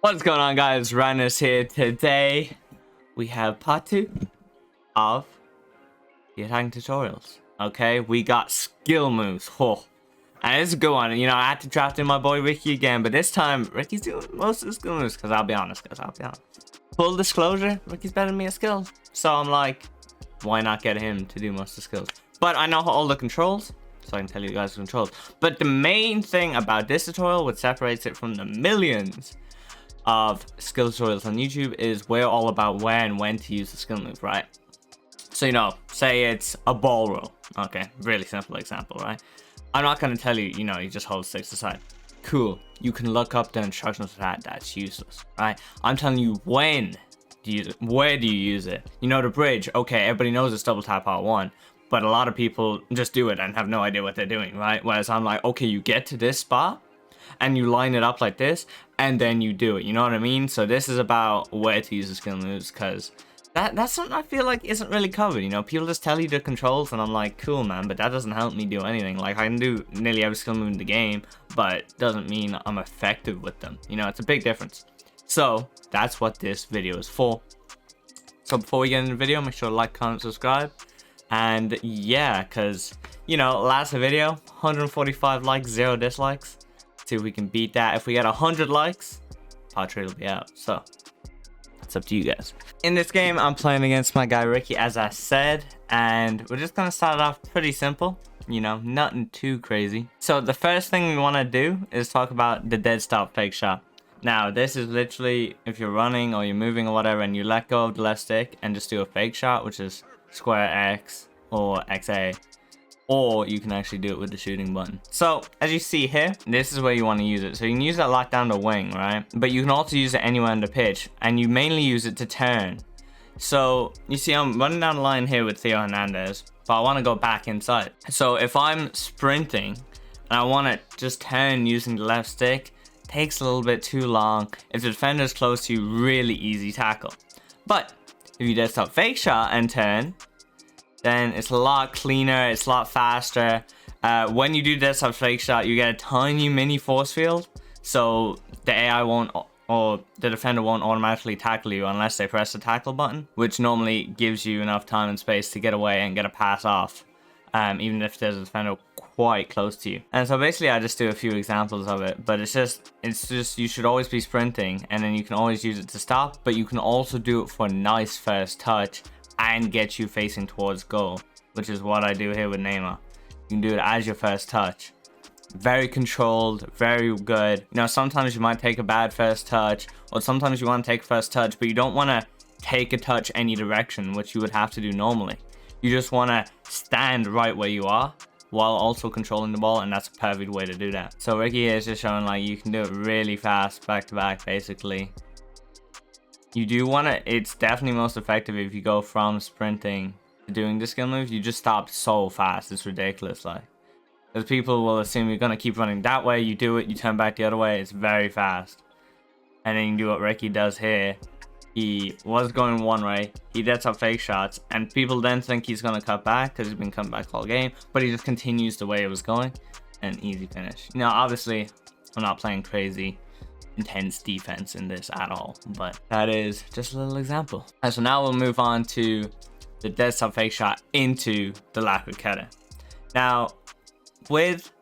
What's going on, guys? Rannerz here. Today we have part 2 of the attacking tutorials. Okay, we got skill moves. Oh, and it's a good one. You know, I had to draft in my boy Ricky again, but this time Ricky's doing most of the skill moves. Because I'll be honest, full disclosure, Ricky's better than me at skills. So I'm like, why not get him to do most of the skills? But I know all the controls, so I can tell you guys the controls. But the main thing about this tutorial, what separates it from the millions of skill tutorials on YouTube, is we're all about where and when to use the skill move, right? So, you know, say it's a ball roll. Okay, really simple example, right? I'm not going to tell you, you know, you just hold sticks aside. Cool, you can look up the instructions for that. That's useless, right? I'm telling you when to use it. Where do you use it? You know, the bridge. Okay, everybody knows it's double tap R1, but a lot of people just do it and have no idea what they're doing, right? Whereas I'm like, okay, you get to this spot and you line it up like this, and then you do it. You know what I mean? So this is about where to use the skill moves, because that's something I feel like isn't really covered. You know, people just tell you the controls, and I'm like, cool, man, but that doesn't help me do anything. Like, I can do nearly every skill move in the game, but doesn't mean I'm effective with them. You know, it's a big difference. So that's what this video is for. So before we get into the video, make sure to like, comment, subscribe. And yeah, because, you know, last video, 145 likes, 0 dislikes. See if we can beat that. If we get 100 likes, part 3 will be out. So it's up to you guys. In this game, I'm playing against my guy Ricky, as I said, and we're just gonna start it off pretty simple. You know, nothing too crazy. So the first thing we want to do is talk about the dead stop fake shot. Now, this is literally if you're running or you're moving or whatever, and you let go of the left stick and just do a fake shot, which is square X or XA. Or you can actually do it with the shooting button. So as you see here, this is where you want to use it. So you can use that lock down the wing, right? But you can also use it anywhere on the pitch, and you mainly use it to turn. So you see I'm running down the line here with Theo Hernandez, but I want to go back inside. So if I'm sprinting and I want to just turn using the left stick, it takes a little bit too long. If the defender's close to you, really easy tackle. But if you dead stop fake shot and turn, then it's a lot cleaner, it's a lot faster. When you do dead stop fake shot, you get a tiny mini force field, so the AI won't, or the defender won't automatically tackle you unless they press the tackle button, which normally gives you enough time and space to get away and get a pass off, even if there's a defender quite close to you. And so basically I just do a few examples of it, but it's just you should always be sprinting, and then you can always use it to stop, but you can also do it for a nice first touch and get you facing towards goal, which is what I do here with Neymar. You can do it as your first touch. Very controlled, very good. You know, sometimes you might take a bad first touch, or sometimes you want to take first touch, but you don't want to take a touch any direction, which you would have to do normally. You just want to stand right where you are while also controlling the ball, and that's a perfect way to do that. So Ricky here is just showing like you can do it really fast, back to back, basically. You do want to, it's definitely most effective if you go from sprinting to doing the skill move. You just stop so fast, it's ridiculous. Like, because people will assume you're going to keep running that way. You do it, you turn back the other way, it's very fast. And then you do what Ricky does here. He was going one way, he dead stop fake shots, and people then think he's going to cut back because he's been cutting back all game, but he just continues the way it was going, and easy finish. Now, obviously, I'm not playing crazy intense defense in this at all, but that is just a little example. And so now we'll move on to the dead stop fake shot into the La Croqueta. Now, with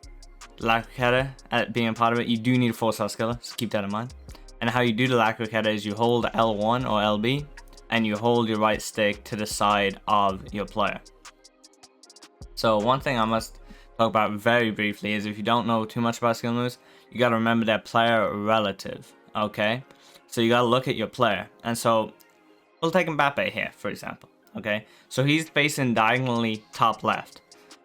La Croqueta being a part of it, you do need a 4-star skiller, so keep that in mind. And how you do the La Croqueta is you hold L1 or LB, and you hold your right stick to the side of your player. So one thing I must talk about very briefly is, if you don't know too much about skill moves, you got to remember that player relative, okay? So you got to look at your player. And so we'll take Mbappe here, for example, okay? So he's facing diagonally top left,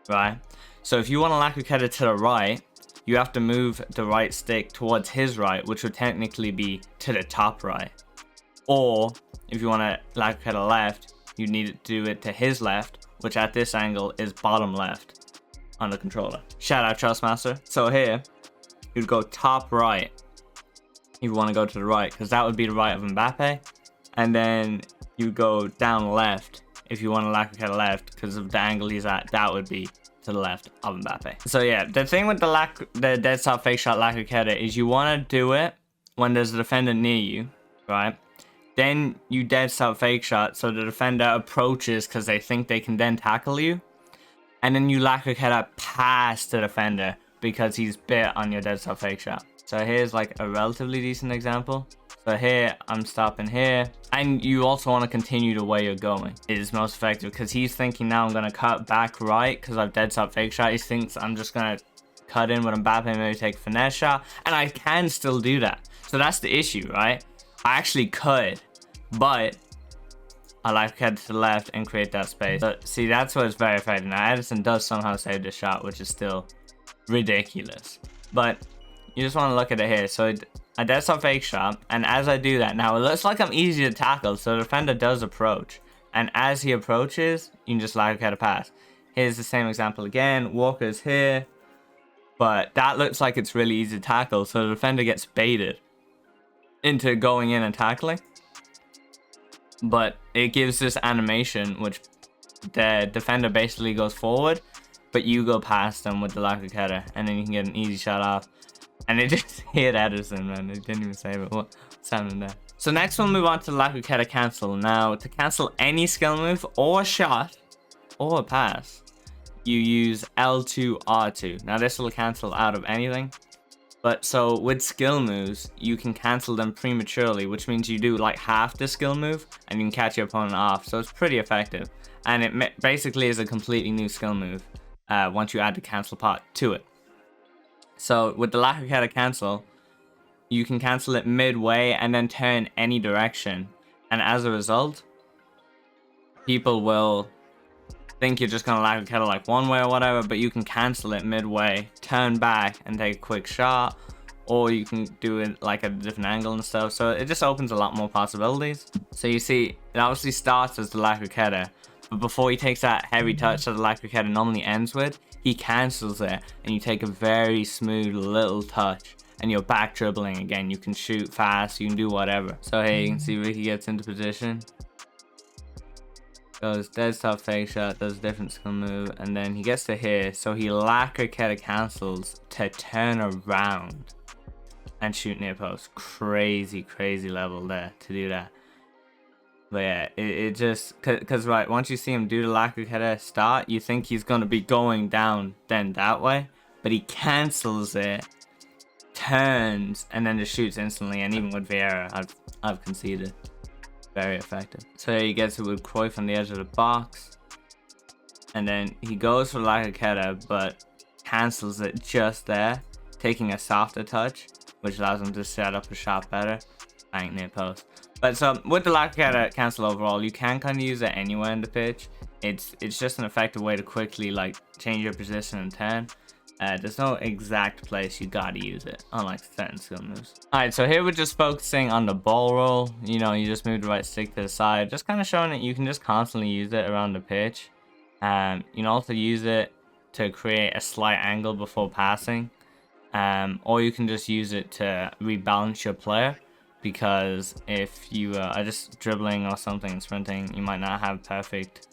right? So if you want to La Croqueta to the right, you have to move the right stick towards his right, which would technically be to the top right. Or if you want to La Croqueta left, you need to do it to his left, which at this angle is bottom left on the controller. Shout out Trustmaster. So here, you'd go top right if you want to go to the right, because that would be the right of Mbappe. And then you go down left if you want to La Croqueta left, because of the angle he's at, that would be to the left of Mbappe. So yeah, the thing with the dead stop fake shot La Croqueta is you want to do it when there's a defender near you, right? Then you dead stop fake shot, so the defender approaches because they think they can then tackle you. And then you lacquer header past the defender because he's bit on your dead stop fake shot. So here's like a relatively decent example. So here, I'm stopping here. And you also want to continue the way you're going. It is most effective because he's thinking now I'm going to cut back right because I've dead stop fake shot. He thinks I'm just going to cut in with Mbappe and maybe take a finesse shot. And I can still do that. So that's the issue, right? I actually could, but I like to head to the left and create that space. But see, that's what it's very effective. Now, Edison does somehow save the shot, which is still ridiculous. But you just want to look at it here. So I dead stop fake shot, and as I do that, now it looks like I'm easy to tackle, so the defender does approach. And as he approaches, you can just like head a pass. Here's the same example again. Walker's here, but that looks like it's really easy to tackle, so the defender gets baited into going in and tackling. But it gives this animation which the defender basically goes forward, but you go past them with the lacquer header, and then you can get an easy shot off. And it just hit Edison, man. It didn't even save it. What's happening there? So next we'll move on to the Croqueta Cancel. Now, to cancel any skill move or a shot or a pass, you use L1R1. Now this will cancel out of anything. But so with skill moves, you can cancel them prematurely, which means you do like half the skill move and you can catch your opponent off. So it's pretty effective. And it basically is a completely new skill move once you add the cancel part to it. So with the Croqueta Cancel, you can cancel it midway and then turn any direction. And as a result, people will think you're just gonna Croqueta like one way or whatever, but you can cancel it midway, turn back and take a quick shot, or you can do it like at a different angle and stuff. So it just opens a lot more possibilities. So you see, it obviously starts as the Croqueta, but before he takes that heavy touch that the Croqueta normally ends with, he cancels it and you take a very smooth little touch and you're back dribbling again. You can shoot fast, you can do whatever. So here you can see Ricky gets into position, goes dead stop fake shot, does a different skill move, and then he gets to here, so he Croqueta cancels to turn around and shoot near post. Crazy level there to do that. But yeah, it just, cause right, once you see him do the Croqueta start, you think he's gonna be going down then that way, but he cancels it, turns, and then just shoots instantly. And even with Vieira, I've conceded. Very effective. So he gets it with Cruyff on the edge of the box, and then he goes for Croqueta but cancels it just there, taking a softer touch, which allows him to set up a shot better. Bang, near post. But so with the Croqueta Cancel overall, you can kind of use it anywhere in the pitch. It's just an effective way to quickly like change your position and turn. There's no exact place you gotta use it, unlike certain skill moves. Alright, so here we're just focusing on the ball roll. You know, you just move the right stick to the side, just kind of showing that you can just constantly use it around the pitch. You can also use it to create a slight angle before passing. Or you can just use it to rebalance your player, because if you are just dribbling or something and sprinting, you might not have perfect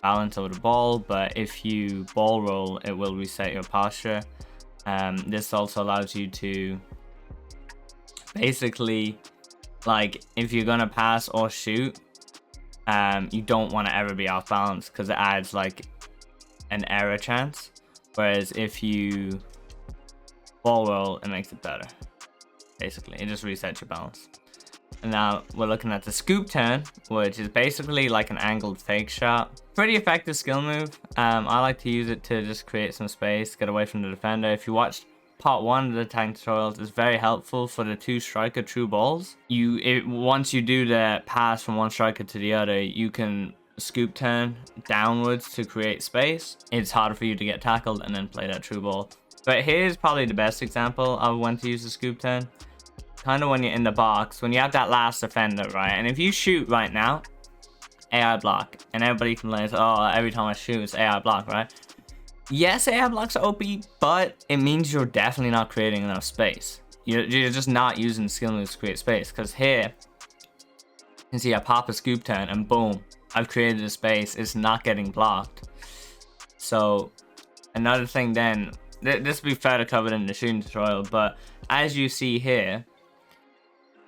balance over the ball, but if you ball roll, it will reset your posture. This also allows you to basically, like, if you're gonna pass or shoot, you don't want to ever be off balance because it adds like an error chance, whereas if you ball roll, it makes it better. Basically, it just resets your balance. And now we're looking at the scoop turn, which is basically like an angled fake shot. Pretty effective skill move. I like to use it to just create some space, get away from the defender. If you watched part 1 of the tank tutorials, it's very helpful for the 2 striker true balls. Once you do the pass from one striker to the other, you can scoop turn downwards to create space. It's harder for you to get tackled and then play that true ball. But here's probably the best example of when to use the scoop turn. Kind of when you're in the box, when you have that last defender, right? And if you shoot right now, AI block, and everybody complains, oh, every time I shoot, it's AI block, right? Yes, AI blocks are OP, but it means you're definitely not creating enough space. You're just not using skill moves to create space. Because here, you can see I pop a scoop turn, and boom, I've created a space. It's not getting blocked. So, another thing then, this will be further covered in the shooting tutorial, but as you see here,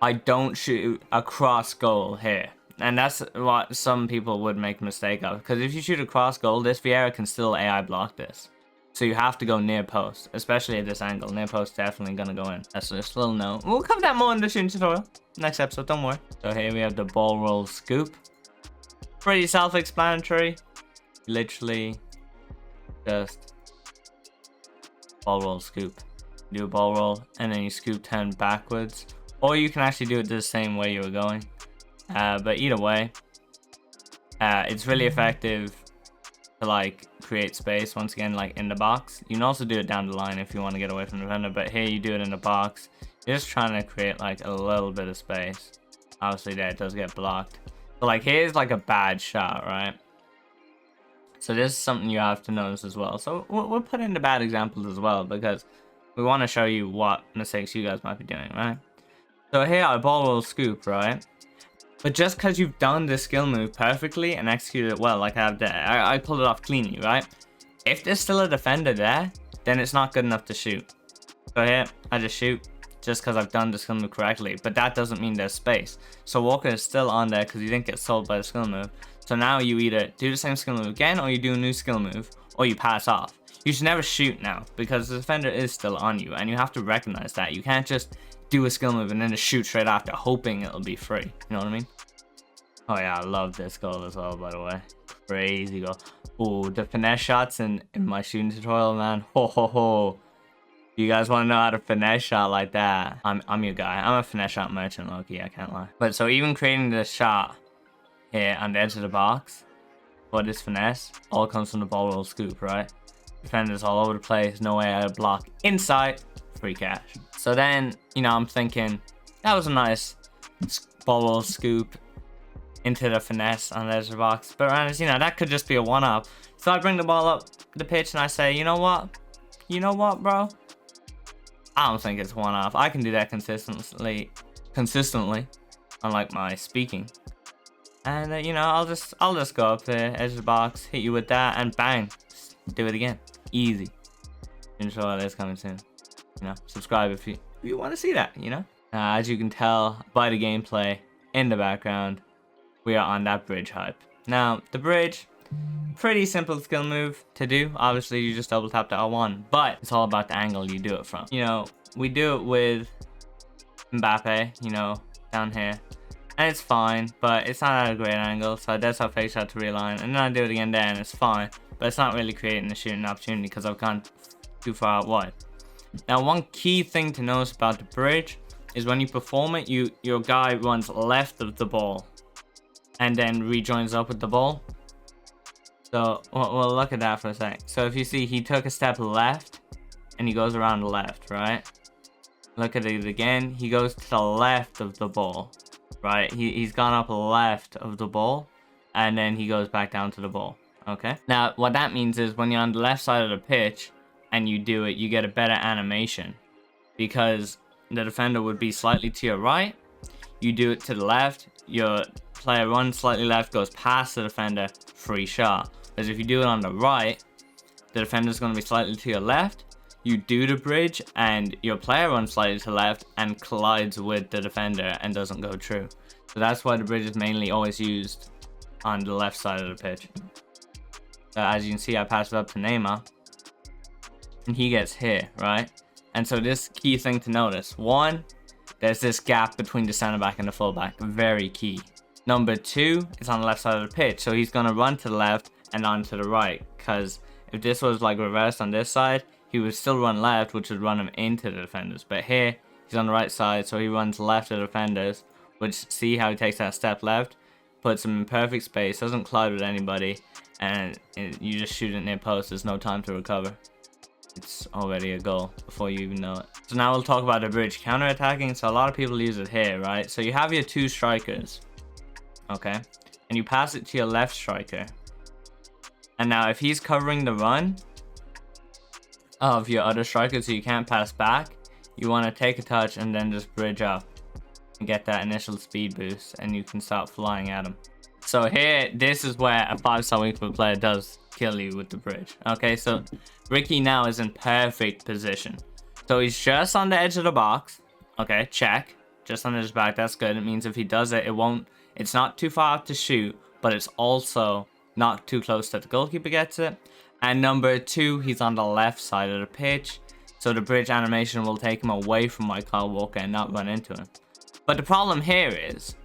I don't shoot across goal here. And that's what some people would make a mistake of. Because if you shoot across goal, this Vieira can still AI block this. So you have to go near post, especially at this angle. Near post definitely gonna go in. That's just a little note. We'll cover that more in the shooting tutorial. Next episode, don't worry. So here we have the ball roll scoop. Pretty self-explanatory. Literally just ball roll scoop. Do a ball roll and then you scoop 10 backwards. Or you can actually do it the same way you were going. But either way, it's really effective to like create space once again, like in the box. You can also do it down the line if you want to get away from the defender, but here you do it in the box. You're just trying to create like a little bit of space. Obviously there it does get blocked. So like here's like a bad shot, right? So this is something you have to notice as well. So we'll put in the bad examples as well, because we want to show you what mistakes you guys might be doing, right? So here I ball roll scoop, right? But just because you've done the skill move perfectly and executed it well, like I have there, I pulled it off cleanly, right? If there's still a defender there, then it's not good enough to shoot. So here, I just shoot just because I've done the skill move correctly, but that doesn't mean there's space. So Walker is still on there because he didn't get sold by the skill move. So now you either do the same skill move again, or you do a new skill move, or you pass off. You should never shoot now because the defender is still on you, and you have to recognize that. You can't just do a skill move and then just shoot straight after, hoping it'll be free. You know what I mean? Oh yeah, I love this goal as well, by the way. Crazy goal. Oh, the finesse shots in my shooting tutorial, man. Ho ho ho. You guys want to know how to finesse shot like that? I'm your guy. I'm a finesse shot merchant, Loki, I can't lie. But so even creating this shot here on the edge of the box for this finesse all comes from the ball roll scoop, right? Defenders all over the place, no way out of block. Inside, free cash. So then, you know, I'm thinking that was a nice ball roll scoop into the finesse on the edge of the box. But Rannerz, you know, that could just be a one-up. So I bring the ball up the pitch and I say, you know what? You know what, bro? I don't think it's one-off. I can do that consistently, unlike my speaking. And you know, I'll just go up there, edge of the box, hit you with that, and bang, do it again. Easy. Inshallah, that's coming soon. You know, subscribe if you want to see that. You know, as you can tell by the gameplay in the background, we are on that bridge hype. Now, the bridge, pretty simple skill move to do. Obviously, you just double tap the L1, but it's all about the angle you do it from. You know, we do it with Mbappe, you know, down here. And it's fine, but it's not at a great angle, so that's how fake shot to realign. And then I do it again there, and it's fine, but it's not really creating a shooting opportunity because I've gone too far out wide. Now, one key thing to notice about the bridge is when you perform it, your guy runs left of the ball and then rejoins up with the ball. So we'll look at that for a sec. So if you see, he took a step left and he goes around the left, right? Look at it again. He goes to the left of the ball, right? He's gone up left of the ball and then he goes back down to the ball. Okay. Now, what that means is when you're on the left side of the pitch and you do it, you get a better animation because the defender would be slightly to your right. You do it to the left. Your player runs slightly left, goes past the defender, free shot. Because if you do it on the right, the defender's going to be slightly to your left. You do the bridge and your player runs slightly to the left and collides with the defender and doesn't go through. So that's why the bridge is mainly always used on the left side of the pitch. So as you can see, I pass it up to Neymar and he gets hit, right? And so this key thing to notice. One, there's this gap between the center back and the fullback. Very key. Number two, it's on the left side of the pitch. So he's going to run to the left and on to the right. Because if this was like reversed on this side, he would still run left, which would run him into the defenders. But here, he's on the right side. So he runs left of the defenders. Which, see how he takes that step left? Puts him in perfect space. Doesn't collide with anybody. And you just shoot it near post. There's no time to recover. It's already a goal before you even know it. So now we'll talk about the bridge counterattacking. So a lot of people use it here, right? So you have your two strikers, okay? And you pass it to your left striker. And now if he's covering the run of your other striker so you can't pass back, you want to take a touch and then just bridge up and get that initial speed boost and you can start flying at him. So here, this is where a 5-star weak foot player does kill you with the bridge. Okay, so Ricky now is in perfect position. So he's just on the edge of the box. Okay, check. just under his back. That's good. It means if he does it, it's not too far out to shoot, but it's also not too close that the goalkeeper gets it. And number 2, he's on the left side of the pitch, so the bridge animation will take him away from my Kyle Walker and not run into him. But the problem here is,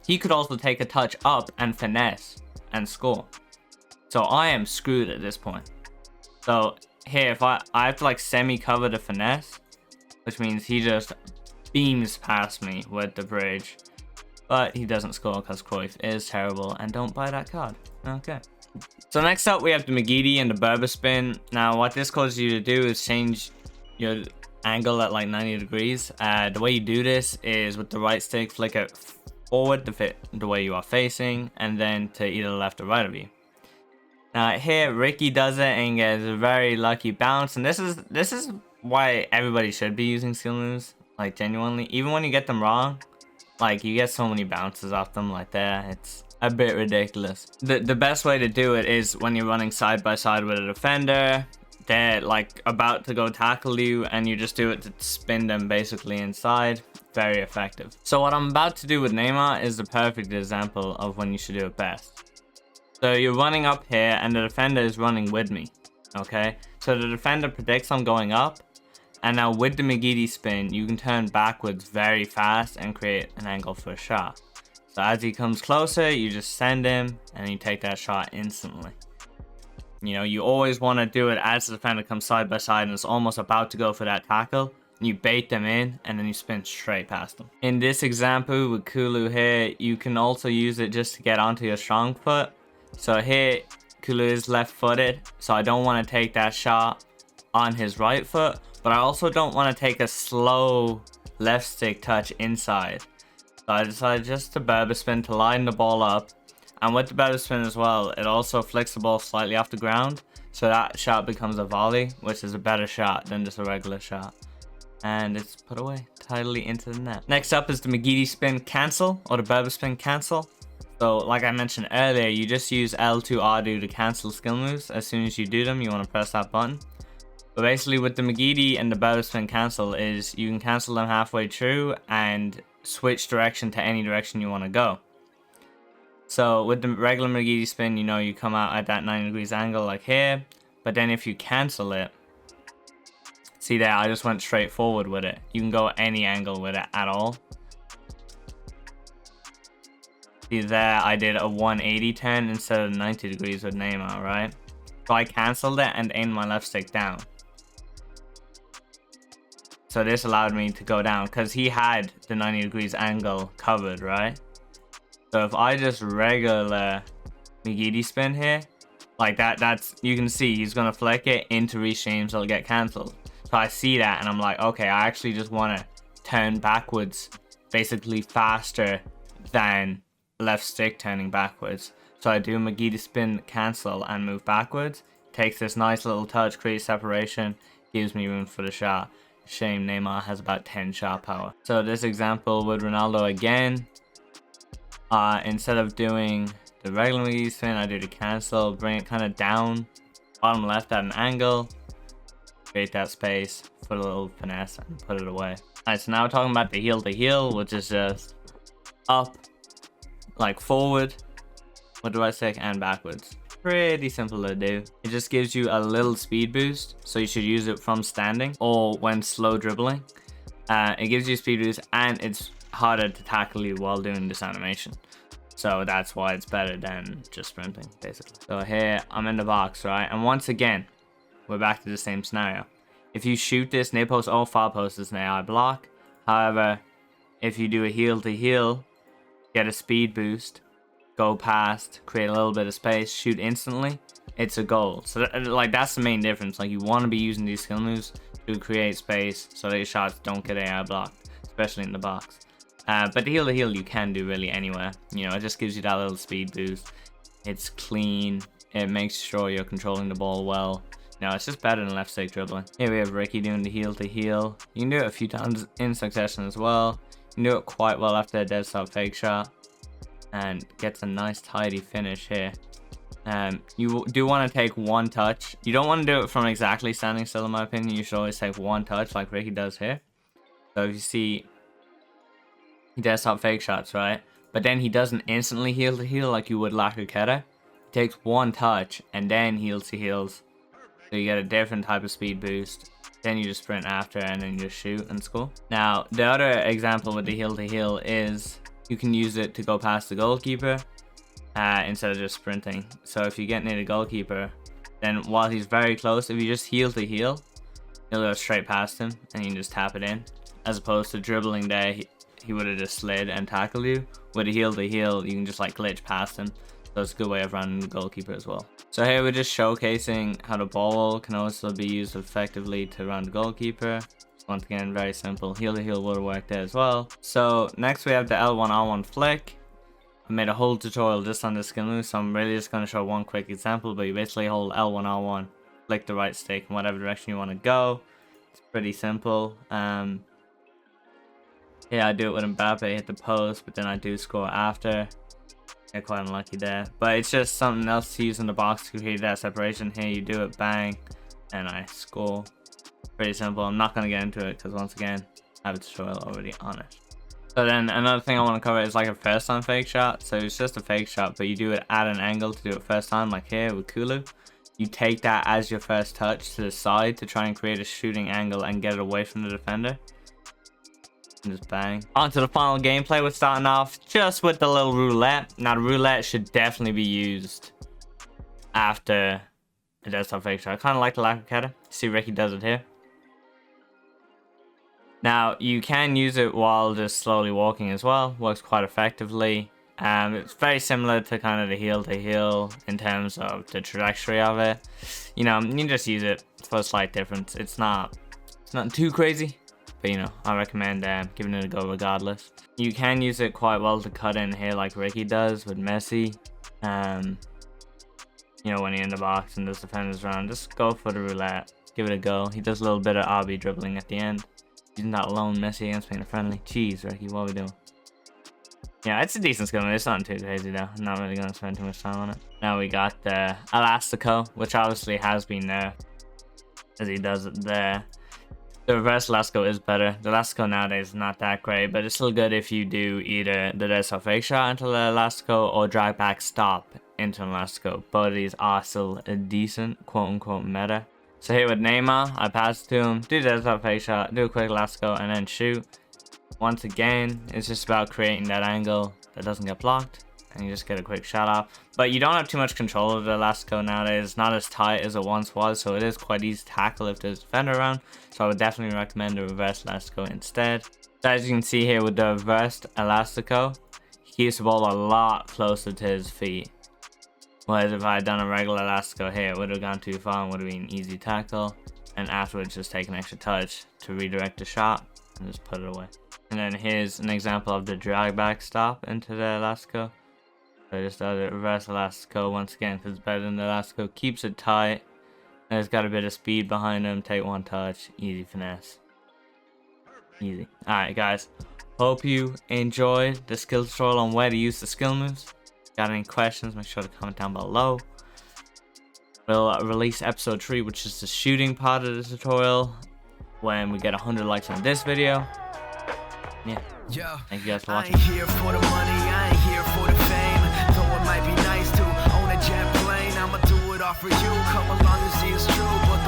he could also take a touch up and finesse and score. So I am screwed at this point. So here, if I have to like semi-cover the finesse, which means he just beams past me with the bridge. But he doesn't score because Cruyff is terrible, and don't buy that card. Okay. So next up we have the McGeady and the Berba spin. Now what this causes you to do is change your angle at like 90 degrees. The way you do this is with the right stick, flick it forward to fit the way you are facing, and then to either left or right of you. Now here Ricky does it and gets a very lucky bounce, and this is why everybody should be using skill moves, like genuinely. Even when you get them wrong, like you get so many bounces off them like that, it's a bit ridiculous. The best way to do it is when you're running side by side with a defender, they're like about to go tackle you, and you just do it to spin them basically inside. Very effective. So what I'm about to do with Neymar is the perfect example of when you should do it best. So you're running up here and the defender is running with me, okay? So the defender predicts I'm going up, and now with the McGeady spin, you can turn backwards very fast and create an angle for a shot. So as he comes closer, you just send him and you take that shot instantly. You know, you always want to do it as the defender comes side by side and it's almost about to go for that tackle. You bait them in and then you spin straight past them. In this example with Kulu here, you can also use it just to get onto your strong foot. So here, Kulu is left footed, so I don't want to take that shot on his right foot, but I also don't want to take a slow left stick touch inside. So I decided just to Berba spin to line the ball up. And with the Berba spin as well, it also flicks the ball slightly off the ground, so that shot becomes a volley, which is a better shot than just a regular shot. And it's put away tidily into the net. Next up is the McGeady spin cancel, or the Berba spin cancel. So like I mentioned earlier, you just use L2R2 to cancel skill moves. As soon as you do them, you want to press that button. But basically with the McGeady and the Berba spin cancel is you can cancel them halfway through and switch direction to any direction you want to go. So with the regular McGeady spin, you know, you come out at that 90 degrees angle like here. But then if you cancel it, see there, I just went straight forward with it. You can go any angle with it at all. See there, I did a 180 turn instead of 90 degrees with Neymar, right? So I cancelled it and aimed my left stick down. So this allowed me to go down because he had the 90 degrees angle covered, right? So if I just regular McGeady spin here, like that's, you can see he's going to flick it into restream, so it'll get cancelled. So I see that and I'm like, okay, I actually just want to turn backwards basically faster than left stick turning backwards. So I do McGeady spin cancel and move backwards. Takes this nice little touch, creates separation, gives me room for the shot. Shame Neymar has about 10 shot power. So this example with Ronaldo again. Instead of doing the regular McGeady spin, I do the cancel, bring it kind of down, bottom left at an angle, create that space, put a little finesse and put it away. Alright, so now we're talking about the heel to heel, which is just up, like forward with the right stick and backwards. Pretty simple to do. It just gives you a little speed boost, so you should use it from standing or when slow dribbling. It gives you a speed boost and it's harder to tackle you while doing this animation. So that's why it's better than just sprinting, basically. So here, I'm in the box, right? And once again, we're back to the same scenario. If you shoot this near post or far post, it's an AI block. However, if you do a heel to heel, get a speed boost, go past, create a little bit of space, shoot instantly, it's a goal. So like that's the main difference. Like you want to be using these skill moves to create space so that your shots don't get AI blocked, especially in the box. But the heel to heel you can do really anywhere. You know, it just gives you that little speed boost. It's clean. It makes sure you're controlling the ball well. You know, it's just better than left stick dribbling. Here we have Ricky doing the heel to heel. You can do it a few times in succession as well. You can do it quite well after a dead stop fake shot. And gets a nice tidy finish here. You do want to take one touch. You don't want to do it from exactly standing still in my opinion. You should always take one touch like Ricky does here. So if you see he does stop fake shots, right? But then he doesn't instantly heal to heal like you would Croqueta. He takes one touch and then heals to heals. So you get a different type of speed boost. Then you just sprint after and then you just shoot and score. Now, the other example with the heal to heal is you can use it to go past the goalkeeper instead of just sprinting. So if you get near the goalkeeper, then while he's very close, if you just heal to heal, you'll go straight past him and you can just tap it in. As opposed to dribbling there, he would have just slid and tackled you. With a heal to heal, you can just like glitch past him. So it's a good way of running the goalkeeper as well. So here we're just showcasing how the ball can also be used effectively to run the goalkeeper. Once again, very simple. Heal to heal would have worked there as well. So next we have the L1R1 Flick. I made a whole tutorial just on this skill move, so I'm really just going to show one quick example. But you basically hold L1R1, flick the right stick in whatever direction you want to go. It's pretty simple. Yeah, I do it with Berba, hit the post, but then I do score after. Get quite unlucky there, but it's just something else to use in the box to create that separation. Here you do it, bang, and I score. Pretty simple. I'm not going to get into it because once again I have a tutorial already on it. So then another thing I want to cover is like a first time fake shot. So it's just a fake shot, but you do it at an angle to do it first time, like here with Kulu. You take that as your first touch to the side to try and create a shooting angle and get it away from the defender. Just bang. On to the final gameplay. We're starting off just with the little roulette. Now the roulette should definitely be used after a desktop fake shot. I kind of like the Croqueta. See Ricky does it here. Now you can use it while just slowly walking as well. Works quite effectively. It's very similar to kind of the heel to heel in terms of the trajectory of it. You know, you can just use it for a slight difference. It's not too crazy. But you know, I recommend giving it a go regardless. You can use it quite well to cut in here like Ricky does with Messi. You know, when you're in the box and there's defenders around, just go for the roulette. Give it a go. He does a little bit of RB dribbling at the end. Using that lone Messi against being a friendly. Jeez, Ricky, what are we doing? Yeah, it's a decent skill. It's not too crazy though. I'm not really going to spend too much time on it. Now we got the Elastico, which obviously has been there as he does it there. The reverse Elastico is better. The Elastico nowadays is not that great, but it's still good if you do either the desktop fake shot into the Elastico or Dragback stop into an Elastico. Both of these are still a decent quote-unquote meta. So here with Neymar, I pass it to him, do the desktop fake shot, do a quick Elastico, and then shoot. Once again, it's just about creating that angle that doesn't get blocked, and you just get a quick shot off. But you don't have too much control of the Elastico nowadays. It's not as tight as it once was, so it is quite easy to tackle if there's a defender around. So I would definitely recommend the reverse Elastico instead. So as you can see here with the reversed Elastico, he keeps the ball a lot closer to his feet. Whereas if I had done a regular Elastico here, it would have gone too far and would have been an easy tackle. And afterwards just take an extra touch to redirect the shot and just put it away. And then here's an example of the Dragback stop into the Elastico. So just do the reverse Elastico once again because it's better than the Elastico. Keeps it tight. And it's got a bit of speed behind him. Take one touch. Easy finesse. Easy. Alright guys. Hope you enjoyed the skill tutorial on where to use the skill moves. Got any questions? Make sure to comment down below. We'll release episode 3, which is the shooting part of the tutorial, when we get 100 likes on this video. Yeah. Thank you guys for watching. I ain't here for the money, I ain't here for the fame. Though it might be nice to own a jet plane, I'ma do it all for you. Come along and see it's true, but